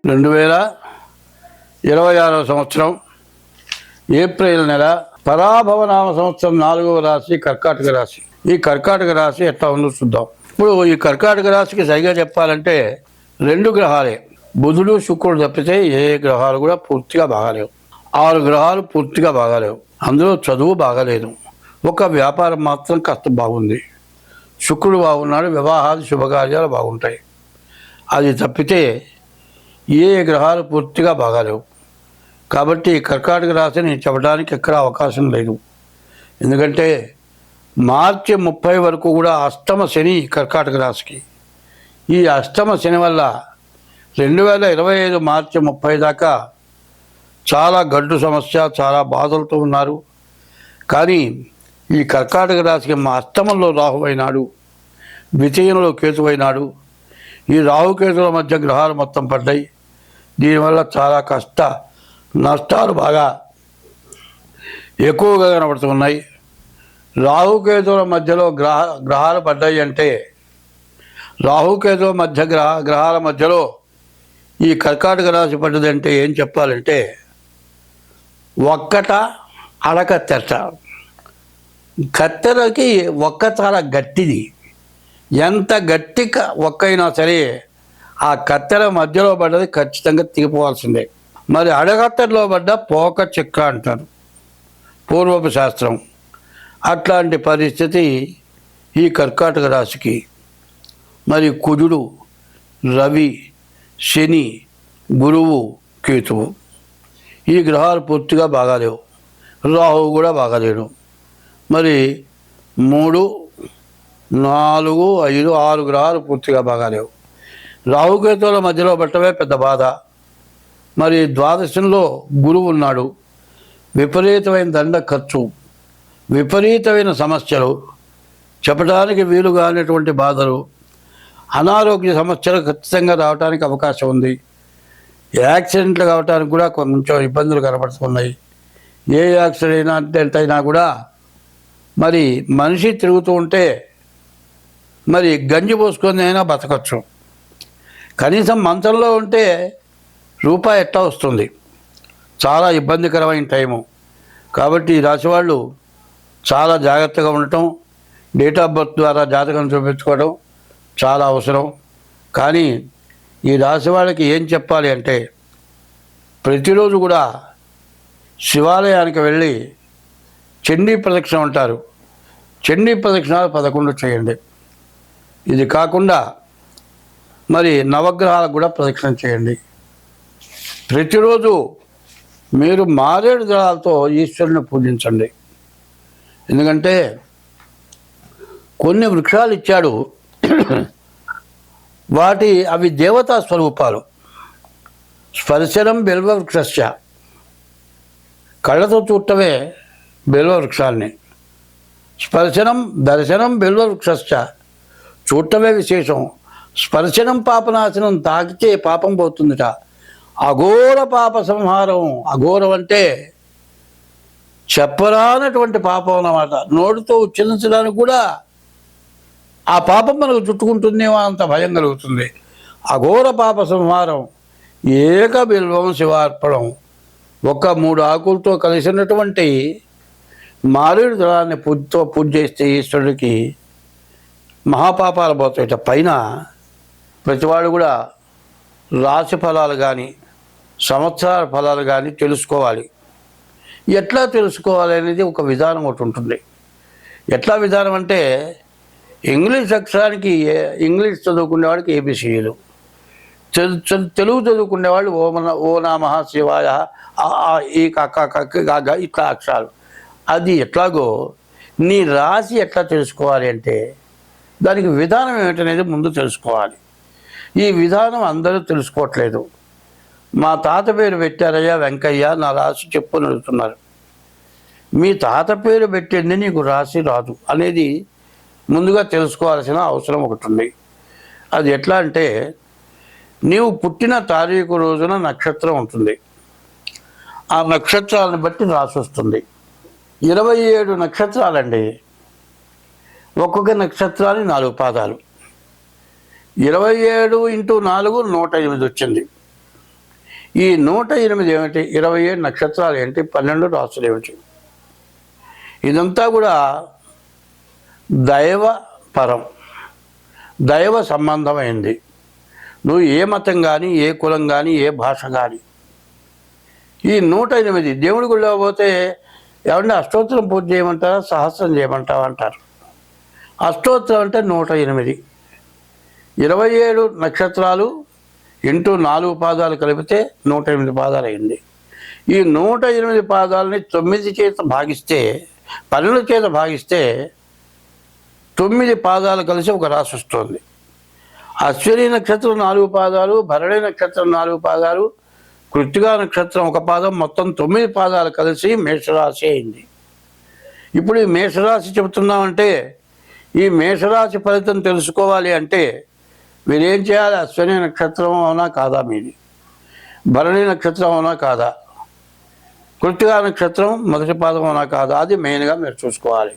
2026 సంవత్సరం ఏప్రిల్ నెల పరాభవనామ సంవత్సరం 4వ రాశి కర్కాటక రాశి. ఈ కర్కాటక రాశి ఎట్లా ఉందో చూద్దాం. ఇప్పుడు ఈ కర్కాటక రాశికి సరిగా చెప్పాలంటే 2 గ్రహాలే, బుధుడు శుక్రుడు తప్పితే ఏ గ్రహాలు కూడా పూర్తిగా బాగాలేవు. 6 గ్రహాలు పూర్తిగా బాగాలేవు. అందులో చదువు బాగాలేదు. ఒక వ్యాపారం మాత్రం కాస్త బాగుంది. శుక్రుడు బాగున్నాడు, వివాహాది శుభకార్యాలు బాగుంటాయి. అది తప్పితే ఏ గ్రహాలు పూర్తిగా బాగాలేవు. కాబట్టి కర్కాటక రాశిని చెప్పడానికి ఎక్కడ అవకాశం లేదు. ఎందుకంటే మార్చి 30 వరకు కూడా అష్టమ శని కర్కాటక రాశికి. ఈ అష్టమ శని వల్ల 2025 మార్చి 30 దాకా చాలా గడ్డు సమస్య, చాలా బాధలతో ఉన్నారు. కానీ ఈ కర్కాటక రాశికి మా అష్టమంలో రాహువైనాడు, ద్వితీయంలో కేతువైనాడు. ఈ రాహుకేతుల మధ్య గ్రహాలు మొత్తం పడ్డాయి. దీనివల్ల చాలా నష్టాలు బాగా ఎక్కువగా కనబడుతున్నాయి. రాహుకేతుల మధ్యలో గ్రహాలు పడ్డాయి అంటే, రాహుకేతుల మధ్య గ్రహాల మధ్యలో ఈ కర్కాటక రాశి పడ్డదంటే ఏం చెప్పాలంటే, ఒక్కట అడక తెట్ట. కత్తెరకి ఒక్క చాలా గట్టిది. ఎంత గట్టి ఒక్కైనా సరే ఆ కత్తెర మధ్యలో పడ్డది ఖచ్చితంగా తెగిపోవాల్సిందే. మరి అడగత్తెరలో పడ్డ పోక చెక్క అంటారు పూర్వపు శాస్త్రం. అట్లాంటి పరిస్థితి ఈ కర్కాటక రాశికి. మరి కుజుడు, రవి, శని, గురువు, కేతువు ఈ గ్రహాలు పూర్తిగా బాగాలేవు. రాహువు కూడా బాగాలేడు. మరి 3, 4, 5, 6 గ్రహాలు పూర్తిగా బాగాలేవు. రాహుకేతువుల మధ్యలో పట్టవే పెద్ద బాధ. మరి ద్వాదశంలో గురువు ఉన్నాడు. విపరీతమైన దండ ఖర్చు, విపరీతమైన సమస్యలు, చెప్పడానికి వీలు కానటువంటి బాధలు, అనారోగ్య సమస్యలు ఖచ్చితంగా రావడానికి అవకాశం ఉంది. యాక్సిడెంట్లు కావడానికి కూడా కొంచెం ఇబ్బందులు కనబడుతున్నాయి. ఏ యాక్సిడెంట్ అయినా కూడా మరి మనిషి తిరుగుతూ ఉంటే మరి గంజి పోసుకొని అయినా బతకచ్చు. కనీసం మంచంలో ఉంటే రూపాయి ఎట్లా వస్తుంది? చాలా ఇబ్బందికరమైన టైము. కాబట్టి ఈ రాశి వాళ్ళు చాలా జాగ్రత్తగా ఉండటం, డేట్ ఆఫ్ బర్త్ ద్వారా జాతకం చూపించుకోవడం చాలా అవసరం. కానీ ఈ రాశి వాళ్ళకి ఏం చెప్పాలి అంటే, ప్రతిరోజు కూడా శివాలయానికి వెళ్ళి చండీ ప్రదక్షిణ అంటారు, చండీ ప్రదక్షిణాలు 11 చేయండి. ఇది కాకుండా మరి నవగ్రహాలకు కూడా ప్రదక్షిణ చేయండి. ప్రతిరోజు మీరు మారేడు దళాలతో ఈశ్వరుని పూజించండి. ఎందుకంటే కొన్ని వృక్షాలు ఇచ్చాడు, అవి దేవతా స్వరూపాలు. స్పర్శనం బిల్వ వృక్షస్య, కళ్ళతో చూడటమే బిల్వ వృక్షాన్ని. స్పర్శనం దర్శనం బిల్వ వృక్షస్య, చూడటమే విశేషం. స్పర్శనం పాపనాశనం, తాకితే పాపం పోతుందిట. అఘోర పాప సంహారం. అఘోరం అంటే చెప్పరానటువంటి పాపం అన్నమాట. నోటితో ఉచ్చరించడానికి కూడా ఆ పాపం మనకు చుట్టుకుంటుందేమో అంత భయం కలుగుతుంది. అఘోర పాప సంహారం. ఏక బిల్వం శివార్పణం. 3 ఆకులతో కలిసినటువంటి మారేడు దళాన్ని పూజ చేస్తే ఈశ్వరుడికి మహాపాపాలు పోతాయి. పైన ప్రతివాడు కూడా రాశి ఫలాలు కానీ సంవత్సరాల ఫలాలు కానీ తెలుసుకోవాలి. ఎట్లా తెలుసుకోవాలి అనేది ఒక విధానం ఒకటి ఉంటుంది. ఎట్లా విధానం అంటే, ఇంగ్లీష్ అక్షరానికి ఇంగ్లీష్ చదువుకునేవాడికి ఏబిసిడీలు, తెలుగు చదువుకునేవాళ్ళు ఓ నమః శివాయ, ఈ కాక ఇట్లా అక్షరాలు. అది ఎట్లాగో నీ రాశి ఎట్లా తెలుసుకోవాలి అంటే, దానికి విధానం ఏమిటనేది ముందు తెలుసుకోవాలి. ఈ విధానం అందరూ తెలుసుకోవట్లేదు. మా తాత పేరు పెట్టారయ్యా వెంకయ్య, నా రాశి చెప్పు అని అడుగుతున్నారు. మీ తాత పేరు పెట్టింది నీకు రాశి రాదు అనేది ముందుగా తెలుసుకోవాల్సిన అవసరం ఒకటి ఉంది. అది ఎట్లా అంటే, నీవు పుట్టిన తారీఖు రోజున నక్షత్రం ఉంటుంది. ఆ నక్షత్రాలను బట్టి రాసి వస్తుంది. 27 నక్షత్రాలండి. ఒక్కొక్క నక్షత్రానికి 4 పాదాలు. 27 × 4 108 వచ్చింది. ఈ 108 ఏమిటి, 27 నక్షత్రాలు ఏంటి, 12 రాసులు ఏమిటి, ఇదంతా కూడా దైవపరం, దైవ సంబంధమైంది. నువ్వు ఏ మతం కానీ, ఏ కులం కానీ, ఏ భాష కానీ, ఈ 108 దేవుడి గుళ్ళో పోతే ఏమంటే అష్టోత్తరం పూజ చేయమంటారా, సహస్రం చేయమంటావా అంటారు. అష్టోత్తరం అంటే 108, 27 నక్షత్రాలు ఇంటూ 4 పాదాలు కలిపితే 108 పాదాలు అయింది. ఈ 108 పాదాలని 9 చేత భాగిస్తే, 12 చేత భాగిస్తే 9 పాదాలు కలిసి ఒక రాశి వస్తుంది. అశ్విని నక్షత్రం 4 పాదాలు, భరణి నక్షత్రం 4 పాదాలు, కృత్తికా నక్షత్రం 1 పాదం, మొత్తం 9 పాదాలు కలిసి మేషరాశి అయింది. ఇప్పుడు ఈ మేషరాశి చెబుతున్నామంటే, ఈ మేషరాశి ఫలితం తెలుసుకోవాలి అంటే మీరేం చేయాలి? అశ్విని నక్షత్రం అవునా కాదా మీది, భరణి నక్షత్రం అవునా కాదా, కృత్తికా నక్షత్రం మొదటి పాదం అవునా కాదా, అది మెయిన్గా మీరు చూసుకోవాలి.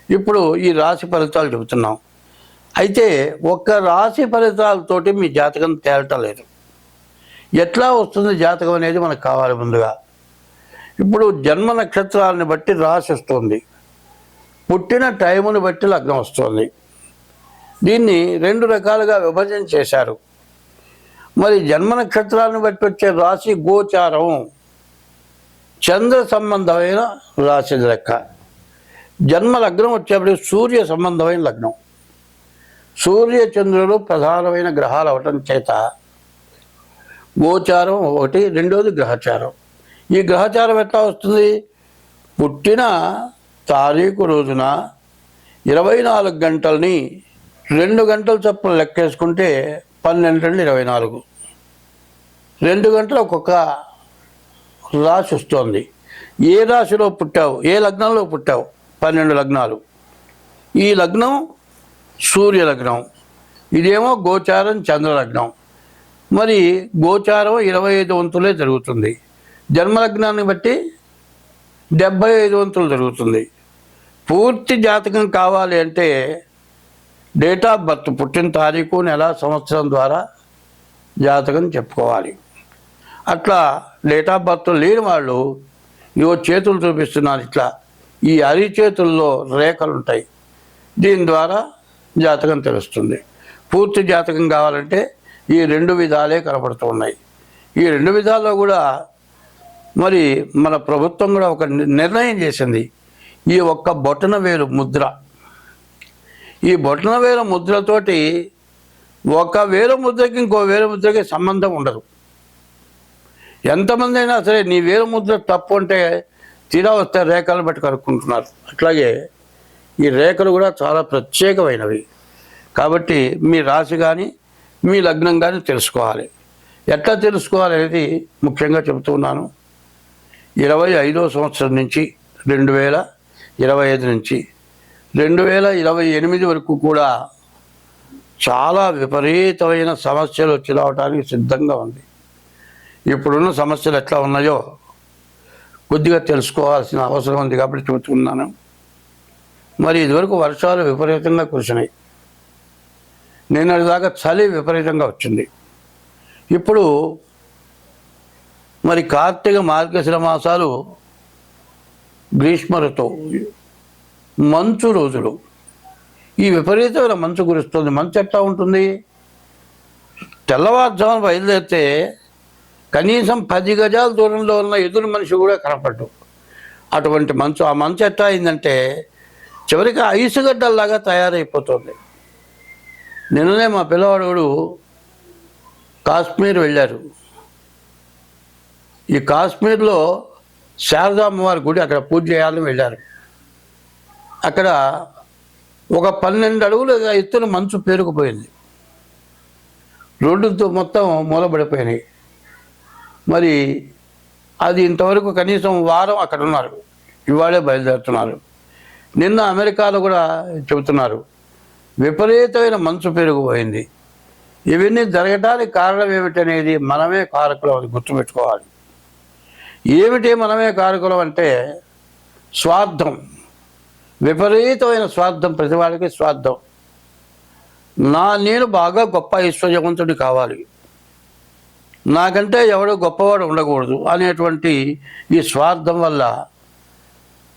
ఇప్పుడు ఈ రాశి ఫలితాలు చెబుతున్నాం. అయితే ఒక్క రాశి ఫలితాలతోటి మీ జాతకం తేలటం లేదు. ఎట్లా వస్తుంది జాతకం అనేది మనకు కావాలి. ముందుగా ఇప్పుడు జన్మ నక్షత్రాలను బట్టి రాశి వస్తుంది, పుట్టిన టైమును బట్టి లగ్నం వస్తుంది. దీన్ని 2 రకాలుగా విభజన చేశారు. మరి జన్మ నక్షత్రాలను బట్టి వచ్చే రాశి గోచారం, చంద్ర సంబంధమైన రాశి లెక్క. జన్మ లగ్నం వచ్చేప్పటికి సూర్య సంబంధమైన లగ్నం. సూర్య చంద్రులు ప్రధానమైన గ్రహాలు అవటం చేత గోచారం ఒకటి, రెండోది గ్రహచారం. ఈ గ్రహచారం ఎట్లా వస్తుంది? పుట్టిన తారీఖు రోజున 24 గంటల్ని 2 గంటల చొప్పున లెక్కేసుకుంటే 12 24, 2 గంటలు ఒక్కొక్క రాశి వస్తుంది. ఏ రాశిలో పుట్టావు, ఏ లగ్నంలో పుట్టావు, 12 లగ్నాలు. ఈ లగ్నం సూర్య లగ్నం, ఇదేమో గోచారం చంద్ర లగ్నం. మరి గోచారం 25 వంతులే జరుగుతుంది, జన్మలగ్నాన్ని బట్టి 75 వంతులు జరుగుతుంది. పూర్తి జాతకం కావాలి అంటే డేట్ ఆఫ్ బర్త్, పుట్టిన తారీఖు, నెల, సంవత్సరం ద్వారా జాతకం చెప్పుకోవాలి. అట్లా డేట్ ఆఫ్ బర్త్ లేని వాళ్ళు ఇవో చేతులు చూపిస్తున్నారు, ఇట్లా ఈ అరిచేతుల్లో రేఖలు ఉంటాయి, దీని ద్వారా జాతకం తెలుస్తుంది. పూర్తి జాతకం కావాలంటే ఈ 2 విధాలే కనపడుతూ ఉన్నాయి. ఈ 2 విధాల్లో కూడా మరి మన ప్రభుత్వం కూడా ఒక నిర్ణయం చేసింది. ఈ ఒక్క బొటన వేలు ముద్ర, ఈ బొటన వేలు ముద్రతోటి ఒక వేలు ముద్రకి ఇంకో వేలు ముద్రకి సంబంధం ఉండదు. ఎంతమంది అయినా సరే నీ వేలు ముద్ర తప్పు అంటే తీరా వస్తే రేఖలు బట్టి కనుక్కుంటున్నారు. అట్లాగే ఈ రేఖలు కూడా చాలా ప్రత్యేకమైనవి. కాబట్టి మీ రాశి కానీ మీ లగ్నం కానీ తెలుసుకోవాలి. ఎట్లా తెలుసుకోవాలి అనేది ముఖ్యంగా చెబుతున్నాను. 25వ సంవత్సరం నుంచి 2025 నుంచి 2028 వరకు కూడా చాలా విపరీతమైన సమస్యలు వచ్చి రావడానికి సిద్ధంగా ఉంది. ఇప్పుడున్న సమస్యలు ఎట్లా ఉన్నాయో కొద్దిగా తెలుసుకోవాల్సిన అవసరం ఉంది కాబట్టి చెబుతున్నాను. మరి ఇదివరకు వర్షాలు విపరీతంగా కురిసినాయి, నిన్నటిదాకా చలి విపరీతంగా వచ్చింది. ఇప్పుడు మరి కార్తీక మార్గశిర మాసాలు గ్రీష్మ ఋతువు, మంచు రోజులు, ఈ విపరీతమైన మంచు కురుస్తుంది. మంచు ఎట్లా ఉంటుంది? తెల్లవారుజామున బయలుదేరితే కనీసం 10 గజాల దూరంలో ఉన్న ఎదురు మనిషి కూడా కనపడ్డు, అటువంటి మంచు. ఆ మంచు ఎట్లా అయిందంటే చివరికి ఐసుగడ్డల్లాగా తయారైపోతుంది. నిన్ననే మా పిల్లవాడు కాశ్మీర్ వెళ్ళారు. ఈ కాశ్మీర్లో శారదామ్మవారి గుడి, అక్కడ పూజ చేయాలని వెళ్ళారు. అక్కడ ఒక 12 అడుగుల ఎత్తున మంచు పేరుకుపోయింది, రోడ్డుతో మొత్తం మూలబడిపోయినాయి. మరి అది ఇంతవరకు కనీసం వారం అక్కడ ఉన్నారు, ఇవాళే బయలుదేరుతున్నారు. నిన్న అమెరికాలో కూడా చెబుతున్నారు విపరీతమైన మంచు పెరిగిపోయింది. ఇవన్నీ జరగడానికి కారణం ఏమిటనేది మనమే కారకులం, అది గుర్తుపెట్టుకోవాలి. ఏమిటి మనమే కారకులం అంటే స్వార్థం, విపరీతమైన స్వార్థం. ప్రతివాడికి స్వార్థం. నేను బాగా గొప్ప ఐశ్వర్యవంతుడి కావాలి, నాకంటే ఎవడో గొప్పవాడు ఉండకూడదు అనేటువంటి ఈ స్వార్థం వల్ల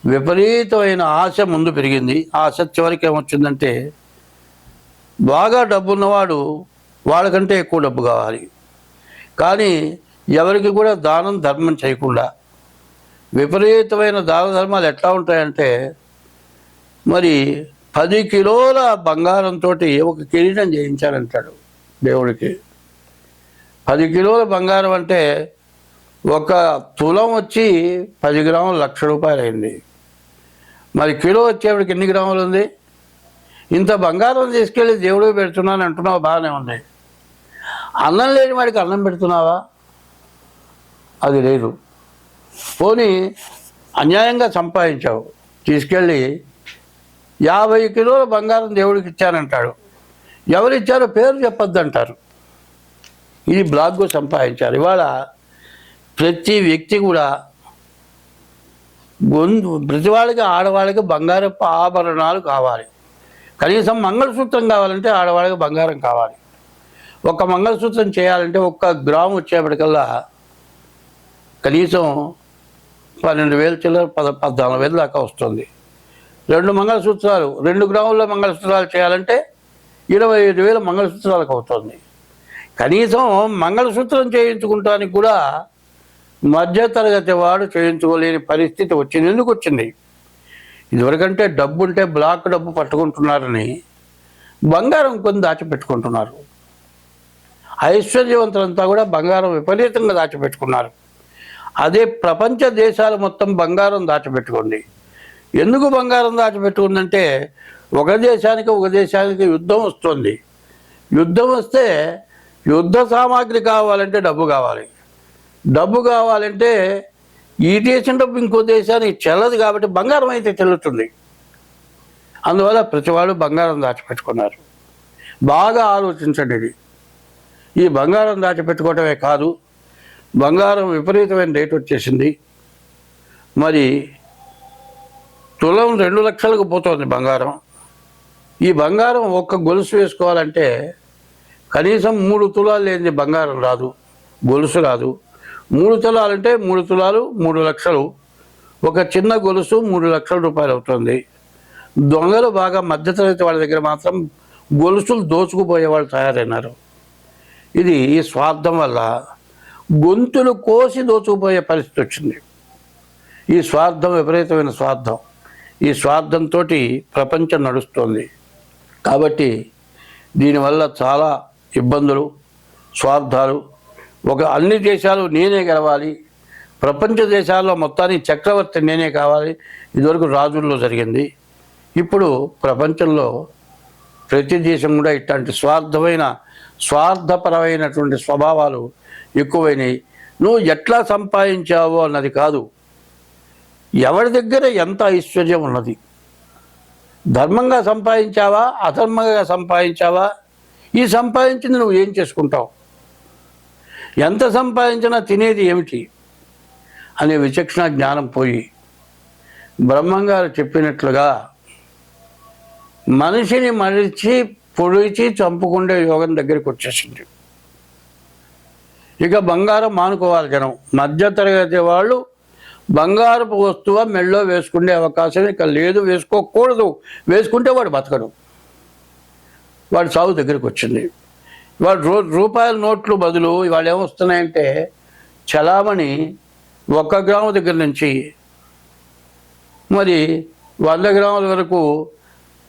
విపరీతమైన ఆశ ముందు పెరిగింది. ఆశ చివరికి ఏమొచ్చిందంటే బాగా డబ్బున్నవాడు వాళ్ళకంటే ఎక్కువ డబ్బు కావాలి, కానీ ఎవరికి కూడా దానం ధర్మం చేయకుండా విపరీతమైన దాన ధర్మాలు ఎట్లా ఉంటాయంటే, మరి 10 కిలోల బంగారంతో ఒక కిరీటం చేయించారంటాడు దేవుడికి. 10 కిలోల బంగారం అంటే ఒక తులం వచ్చి 10 గ్రాములు ₹1,00,000 అయింది. మరి కిలో వచ్చేవాడికి ఎన్ని గ్రాములు ఉంది? ఇంత బంగారం తీసుకెళ్ళి దేవుడికి పెడుతున్నాను అంటున్నావు, బాగానే ఉంది. అన్నం లేని వాడికి అన్నం పెడుతున్నావా? అది లేదు. పోనీ అన్యాయంగా సంపాదించావు, తీసుకెళ్ళి 50 కిలోల బంగారం దేవుడికి ఇచ్చానంటాడు. ఎవరిచ్చారో పేరు చెప్పొద్దు అంటారు. ఇది బ్లాక్గా సంపాదించారు. ఇవాళ ప్రతి వ్యక్తి కూడా ప్రతి వాళ్ళకి ఆడవాళ్ళకి బంగారపు ఆభరణాలు కావాలి. కనీసం మంగళసూత్రం కావాలంటే ఆడవాళ్ళకి బంగారం కావాలి. ఒక మంగళసూత్రం చేయాలంటే 1 గ్రాము వచ్చేప్పటికల్లా కనీసం 12,000 చిల్లర 14,000 దాకా వస్తుంది. 2 మంగళసూత్రాలు 2 గ్రాముల మంగళసూత్రాలు చేయాలంటే 25,000 మంగళసూత్రాలకు అవుతుంది. కనీసం మంగళసూత్రం చేయించుకుంటానికి కూడా మధ్యతరగతి వాడు చేయించుకోలేని పరిస్థితి వచ్చింది. ఎందుకు వచ్చింది? ఇదివరకంటే డబ్బు ఉంటే బ్లాక్ డబ్బు పట్టుకుంటున్నారని బంగారం కొన్ని దాచిపెట్టుకుంటున్నారు. ఐశ్వర్యవంతులంతా కూడా బంగారం విపరీతంగా దాచిపెట్టుకున్నారు. అదే ప్రపంచ దేశాలు మొత్తం బంగారం దాచిపెట్టుకుంది. ఎందుకు బంగారం దాచిపెట్టుకుందంటే ఒక దేశానికి యుద్ధం వస్తుంది. యుద్ధం వస్తే యుద్ధ సామాగ్రి కావాలంటే డబ్బు కావాలి. డబ్బు కావాలంటే ఈ దేశం డబ్బు ఇంకో దేశానికి చెల్లదు, కాబట్టి బంగారం అయితే చెల్లుతుంది. అందువల్ల ప్రతివాడు బంగారం దాచిపెట్టుకున్నారు. బాగా ఆలోచించండి. ఇది ఈ బంగారం దాచిపెట్టుకోవటమే కాదు, బంగారం విపరీతమైన రేటు వచ్చేసింది. మరి తులం 2 లక్షలకు పోతుంది బంగారం. ఈ బంగారం ఒక్క గొలుసు వేసుకోవాలంటే కనీసం 3 తులాలు లేనిది బంగారం రాదు, గొలుసు రాదు. 3 తులాలంటే 3 తులాలు 3 లక్షలు. ఒక చిన్న గొలుసు 3 లక్షల రూపాయలు అవుతుంది. దొంగలు బాగా మధ్యతరగతి వాళ్ళ దగ్గర మాత్రం గొలుసులు దోచుకుపోయే వాళ్ళు తయారైనారు. ఇది ఈ స్వార్థం వల్ల గొంతులు కోసి దోచుకుపోయే పరిస్థితి వచ్చింది. ఈ స్వార్థం విపరీతమైన స్వార్థం. ఈ స్వార్థంతో ప్రపంచం నడుస్తుంది. కాబట్టి దీనివల్ల చాలా ఇబ్బందులు, స్వార్థాలు. అన్ని దేశాలు నేనే గెలవాలి, ప్రపంచ దేశాల్లో మొత్తానికి చక్రవర్తి నేనే కావాలి. ఇదివరకు రాజుల్లో జరిగింది. ఇప్పుడు ప్రపంచంలో ప్రతి దేశం కూడా ఇట్లాంటి స్వార్థపరమైనటువంటి స్వభావాలు ఎక్కువైనాయి. నువ్వు ఎట్లా సంపాదించావో అన్నది కాదు, ఎవరి దగ్గర ఎంత ఐశ్వర్యం ఉన్నది. ధర్మంగా సంపాదించావా, అధర్మంగా సంపాదించావా, ఈ సంపాదించింది నువ్వు ఏం చేసుకుంటావు, ఎంత సంపాదించినా తినేది ఏమిటి అనే విచక్షణ జ్ఞానం పోయి బ్రహ్మంగారు చెప్పినట్లుగా మనిషిని మరిచి పొడిచి చంపుకుండే యోగం దగ్గరికి వచ్చేసింది. ఇక బంగారం మానుకోవాలి జనం. మధ్యతరగతి వాళ్ళు బంగారపు వస్తువు మెళ్ళో వేసుకునే అవకాశం ఇక లేదు, వేసుకోకూడదు. వేసుకుంటే వాడు బతకడు, వాడు సాగు దగ్గరికి వచ్చింది. వాడు రూపాయల నోట్లు బదులు ఇవాళ ఏమొస్తున్నాయంటే చలామణి 1 గ్రాము దగ్గర నుంచి మరి 100 గ్రాముల వరకు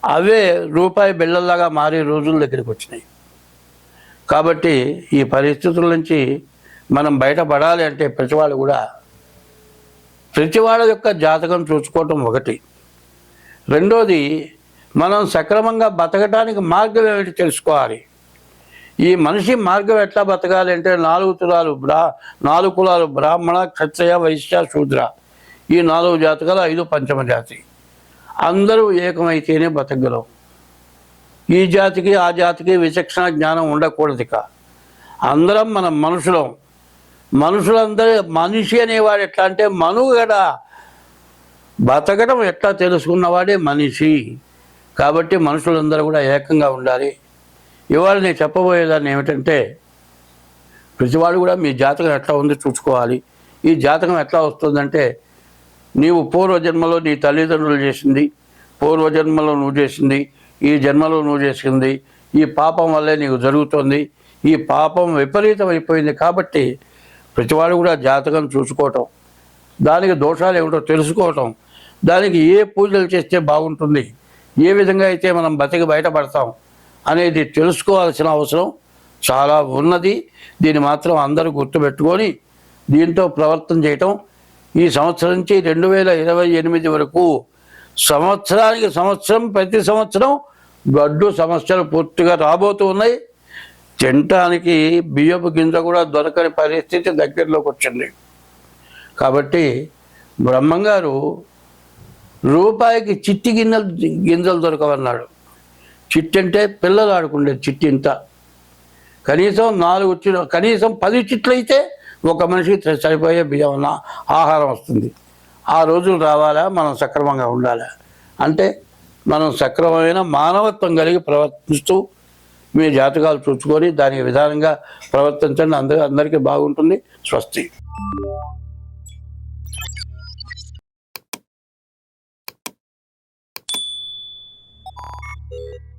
అవే రూపాయి బిళ్ళల్లాగా మారే రోజుల దగ్గరికి వచ్చినాయి. కాబట్టి ఈ పరిస్థితుల నుంచి మనం బయటపడాలి అంటే ప్రతివాళ్ళ యొక్క జాతకం చూసుకోవటం ఒకటి. రెండోది, మనం సక్రమంగా బతకడానికి మార్గం ఏమిటి తెలుసుకోవాలి. ఈ మనిషి మార్గం ఎట్లా బతకాలి అంటే 4 కులాలు బ్రాహ్మణ, క్షత్రియ, వైశ్య, శూద్ర. ఈ 4 జాతకాలు 5 పంచమ జాతి. అందరూ ఏకమైతేనే బతకగలం. ఈ జాతికి ఆ జాతికి విచక్షణ జ్ఞానం ఉండకూడదు. ఇక అందరం మనం మనుషులందరూ మనిషి అనేవాడు ఎట్లా అంటే మనుగడ బతకడం ఎట్లా తెలుసుకున్నవాడే మనిషి. కాబట్టి మనుషులందరూ కూడా ఏకంగా ఉండాలి. ఇవాళ నేను చెప్పబోయేదాన్ని ఏమిటంటే ప్రతివాడు కూడా మీ జాతకం ఎట్లా ఉంది చూసుకోవాలి. ఈ జాతకం ఎట్లా వస్తుందంటే, నీవు పూర్వజన్మలో నీ తల్లిదండ్రులు చేసింది, పూర్వజన్మలో నువ్వు చేసింది, ఈ జన్మలో నువ్వు చేసింది, ఈ పాపం వల్లే నీకు జరుగుతుంది. ఈ పాపం విపరీతం అయిపోయింది కాబట్టి ప్రతివాడు కూడా జాతకం చూసుకోవటం, దానికి దోషాలు ఏమిటో తెలుసుకోవటం, దానికి ఏ పూజలు చేస్తే బాగుంటుంది, ఏ విధంగా అయితే మనం బతికి బయటపడతాం అనేది తెలుసుకోవాల్సిన అవసరం చాలా ఉన్నది. దీన్ని మాత్రం అందరూ గుర్తుపెట్టుకొని దీంతో ప్రవర్తన చేయటం. ఈ సంవత్సరం నుంచి 2028 వరకు సంవత్సరానికి సంవత్సరం, ప్రతి సంవత్సరం గడ్డు సమస్యలు పూర్తిగా రాబోతూ ఉన్నాయి. తినటానికి బియ్యపు గింజ కూడా దొరకని పరిస్థితి దగ్గరలోకి వచ్చింది. కాబట్టి బ్రహ్మంగారు రూపాయికి చిట్టి గింజలు దొరకవన్నాడు. చిట్టి అంటే పిల్లలు ఆడుకుండే చిట్టి ఇంత, కనీసం 4 కనీసం 10 చిట్లు అయితే ఒక మనిషికి సరిపోయే బియ్యం ఆహారం వస్తుంది. ఆ రోజులు రావాలా, మనం సక్రమంగా ఉండాలా. అంటే మనం సక్రమమైన మానవత్వం కలిగి ప్రవర్తిస్తూ మీ జాతకాలు చూసుకొని దాని విధానంగా ప్రవర్తించండి. అందరికీ బాగుంటుంది. స్వస్తి. you